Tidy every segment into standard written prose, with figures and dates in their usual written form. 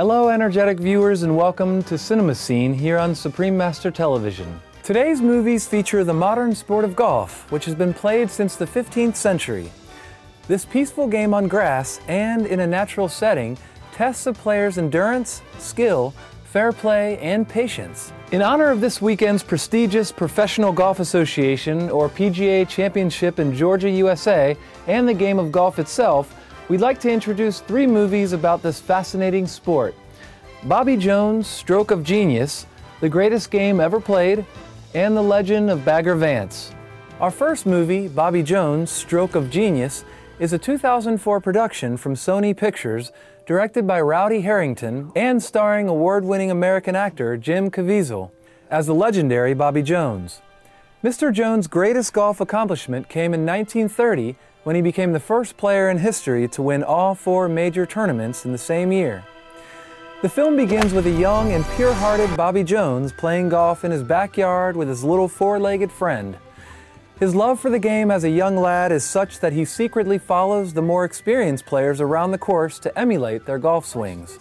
Hello energetic viewers and welcome to Cinema Scene here on Supreme Master Television. Today's movies feature the modern sport of golf, which has been played since the 15th century. This peaceful game on grass and in a natural setting tests a player's endurance, skill, fair play, and patience. In honor of this weekend's prestigious Professional Golf Association, or PGA Championship in Georgia, USA, and the game of golf itself, we'd like to introduce 3 movies about this fascinating sport: Bobby Jones' Stroke of Genius, The Greatest Game Ever Played, and The Legend of Bagger Vance. Our first movie, Bobby Jones' Stroke of Genius, is a 2004 production from Sony Pictures, directed by Rowdy Herrington and starring award-winning American actor Jim Caviezel as the legendary Bobby Jones. Mr. Jones' greatest golf accomplishment came in 1930 when he became the first player in history to win all 4 major tournaments in the same year. The film begins with a young and pure-hearted Bobby Jones playing golf in his backyard with his little 4-legged friend. His love for the game as a young lad is such that he secretly follows the more experienced players around the course to emulate their golf swings.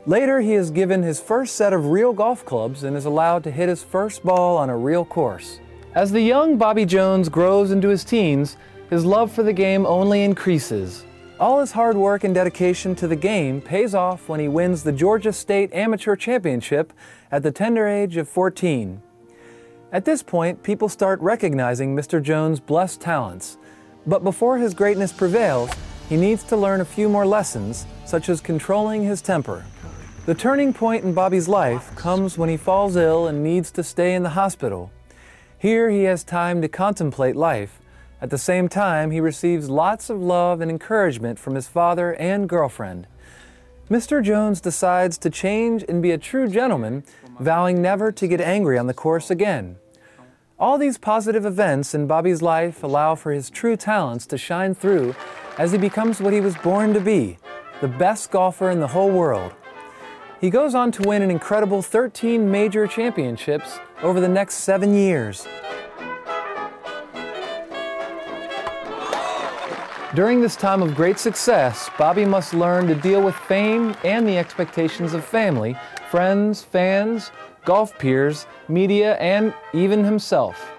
Later, he is given his first set of real golf clubs and is allowed to hit his first ball on a real course. As the young Bobby Jones grows into his teens, his love for the game only increases. All his hard work and dedication to the game pays off when he wins the Georgia State Amateur Championship at the tender age of 14. At this point, people start recognizing Mr. Jones' blessed talents. But before his greatness prevails, he needs to learn a few more lessons, such as controlling his temper. The turning point in Bobby's life comes when he falls ill and needs to stay in the hospital. Here he has time to contemplate life. At the same time, he receives lots of love and encouragement from his father and girlfriend. Mr. Jones decides to change and be a true gentleman, vowing never to get angry on the course again. All these positive events in Bobby's life allow for his true talents to shine through as he becomes what he was born to be, the best golfer in the whole world. He goes on to win an incredible 13 major championships over the next 7 years. During this time of great success, Bobby must learn to deal with fame and the expectations of family, friends, fans, golf peers, media, and even himself.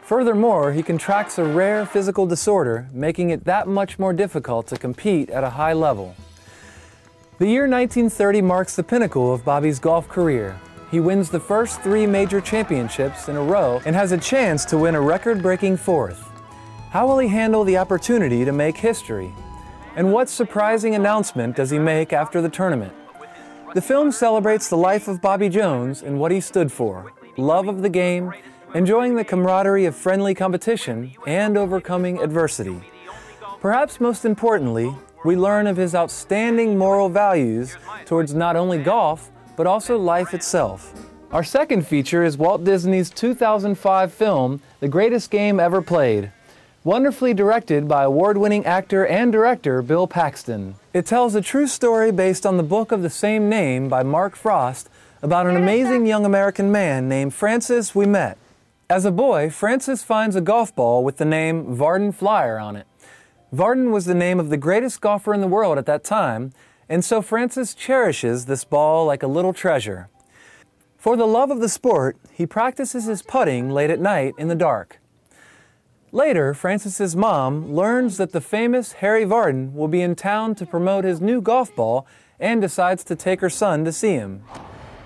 Furthermore, he contracts a rare physical disorder, making it that much more difficult to compete at a high level. The year 1930 marks the pinnacle of Bobby's golf career. He wins the first 3 major championships in a row and has a chance to win a record-breaking 4th. How will he handle the opportunity to make history? And what surprising announcement does he make after the tournament? The film celebrates the life of Bobby Jones and what he stood for: love of the game, enjoying the camaraderie of friendly competition, and overcoming adversity. Perhaps most importantly, we learn of his outstanding moral values towards not only golf, but also life itself. Our second feature is Walt Disney's 2005 film, The Greatest Game Ever Played, wonderfully directed by award-winning actor and director Bill Paxton. It tells a true story based on the book of the same name by Mark Frost about an amazing young American man named Francis Ouimet. As a boy, Francis finds a golf ball with the name Vardon Flyer on it. Vardon was the name of the greatest golfer in the world at that time, and so Francis cherishes this ball like a little treasure. For the love of the sport, he practices his putting late at night in the dark. Later, Francis's mom learns that the famous Harry Vardon will be in town to promote his new golf ball and decides to take her son to see him.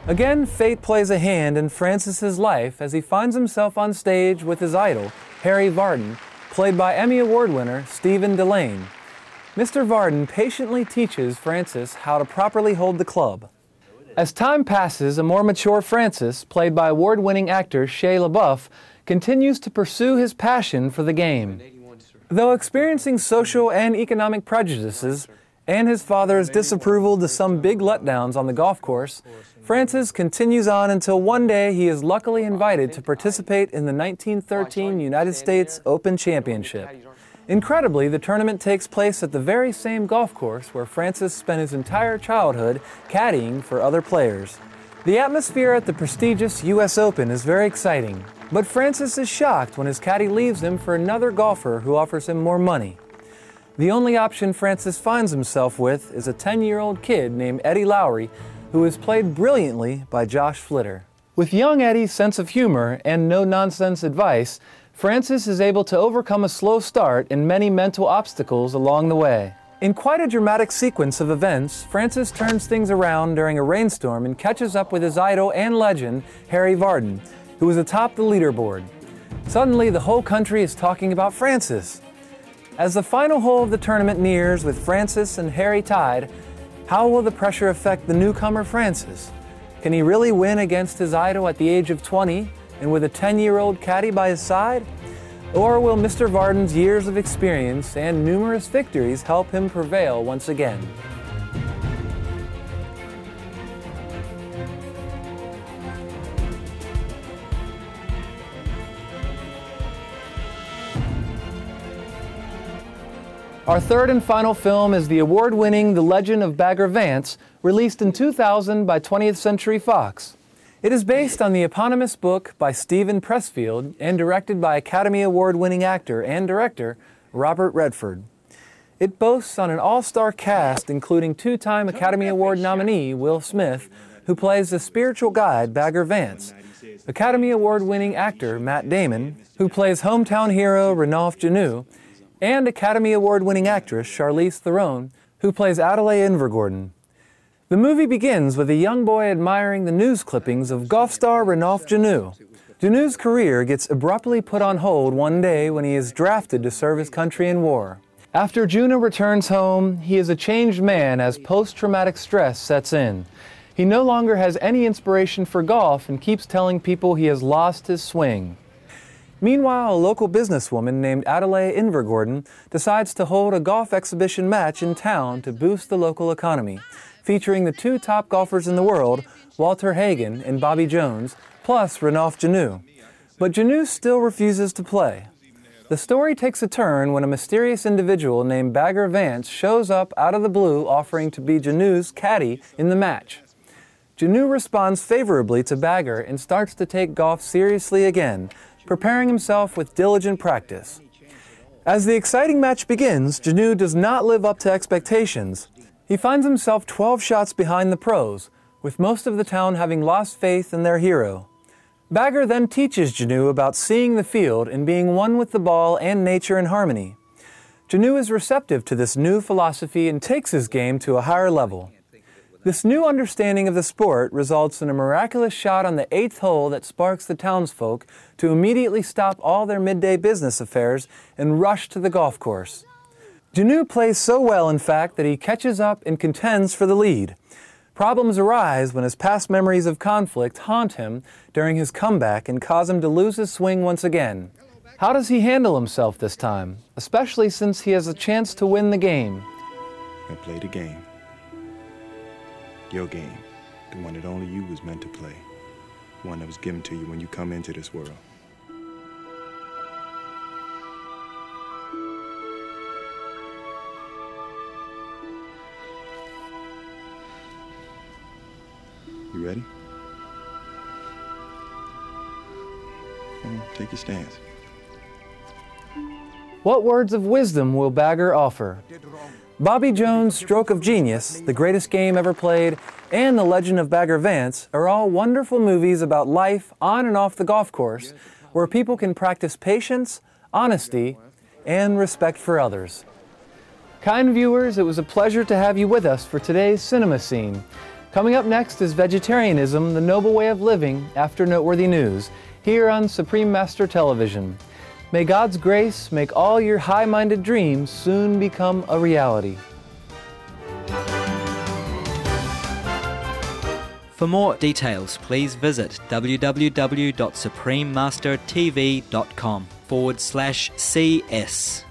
Again, fate plays a hand in Francis's life as he finds himself on stage with his idol, Harry Vardon, played by Emmy Award winner Stephen Dillane. Mr. Vardon patiently teaches Francis how to properly hold the club. As time passes, a more mature Francis, played by award-winning actor Shia LaBeouf, continues to pursue his passion for the game. Though experiencing social and economic prejudices and his father's disapproval to some big letdowns on the golf course, Francis continues on until one day he is luckily invited to participate in the 1913 United States Open Championship. Incredibly, the tournament takes place at the very same golf course where Francis spent his entire childhood caddying for other players. The atmosphere at the prestigious U.S. Open is very exciting, but Francis is shocked when his caddy leaves him for another golfer who offers him more money. The only option Francis finds himself with is a 10-year-old kid named Eddie Lowry, who is played brilliantly by Josh Flitter. With young Eddie's sense of humor and no-nonsense advice, Francis is able to overcome a slow start and many mental obstacles along the way. In quite a dramatic sequence of events, Francis turns things around during a rainstorm and catches up with his idol and legend, Harry Vardon, who is atop the leaderboard. Suddenly, the whole country is talking about Francis. As the final hole of the tournament nears with Francis and Harry tied, how will the pressure affect the newcomer Francis? Can he really win against his idol at the age of 20 and with a 10-year-old caddy by his side? Or will Mr. Vardon's years of experience and numerous victories help him prevail once again? Our third and final film is the award-winning The Legend of Bagger Vance, released in 2000 by 20th Century Fox. It is based on the eponymous book by Stephen Pressfield and directed by Academy Award-winning actor and director Robert Redford. It boasts on an all-star cast including two-time Academy Award nominee Will Smith, who plays the spiritual guide Bagger Vance, Academy Award-winning actor Matt Damon, who plays hometown hero Ranulph Janue, and Academy Award-winning actress Charlize Theron, who plays Adelaide Invergordon. The movie begins with a young boy admiring the news clippings of golf star Ranulph Janue. Janue's career gets abruptly put on hold one day when he is drafted to serve his country in war. After Janue returns home, he is a changed man as post-traumatic stress sets in. He no longer has any inspiration for golf and keeps telling people he has lost his swing. Meanwhile, a local businesswoman named Adelaide Invergordon decides to hold a golf exhibition match in town to boost the local economy, featuring the two top golfers in the world, Walter Hagen and Bobby Jones, plus Ranulph Janue. But Janue still refuses to play. The story takes a turn when a mysterious individual named Bagger Vance shows up out of the blue offering to be Janue's caddy in the match. Janue responds favorably to Bagger and starts to take golf seriously again, preparing himself with diligent practice. As the exciting match begins, Janue does not live up to expectations. He finds himself 12 shots behind the pros, with most of the town having lost faith in their hero. Bagger then teaches Janue about seeing the field and being one with the ball and nature in harmony. Janue is receptive to this new philosophy and takes his game to a higher level. This new understanding of the sport results in a miraculous shot on the 8th hole that sparks the townsfolk to immediately stop all their midday business affairs and rush to the golf course. Janue plays so well, in fact, that he catches up and contends for the lead. Problems arise when his past memories of conflict haunt him during his comeback and cause him to lose his swing once again. How does he handle himself this time, especially since he has a chance to win the game? And play the game. Your game, the one that only you was meant to play, one that was given to you when you come into this world. You ready? Take your stance. What words of wisdom will Bagger offer? Bobby Jones' Stroke of Genius, The Greatest Game Ever Played, and The Legend of Bagger Vance are all wonderful movies about life on and off the golf course, where people can practice patience, honesty, and respect for others. Kind viewers, it was a pleasure to have you with us for today's Cinema Scene. Coming up next is Vegetarianism, the Noble Way of Living, after Noteworthy News, here on Supreme Master Television. May God's grace make all your high-minded dreams soon become a reality. For more details, please visit www.suprememastertv.com/CS.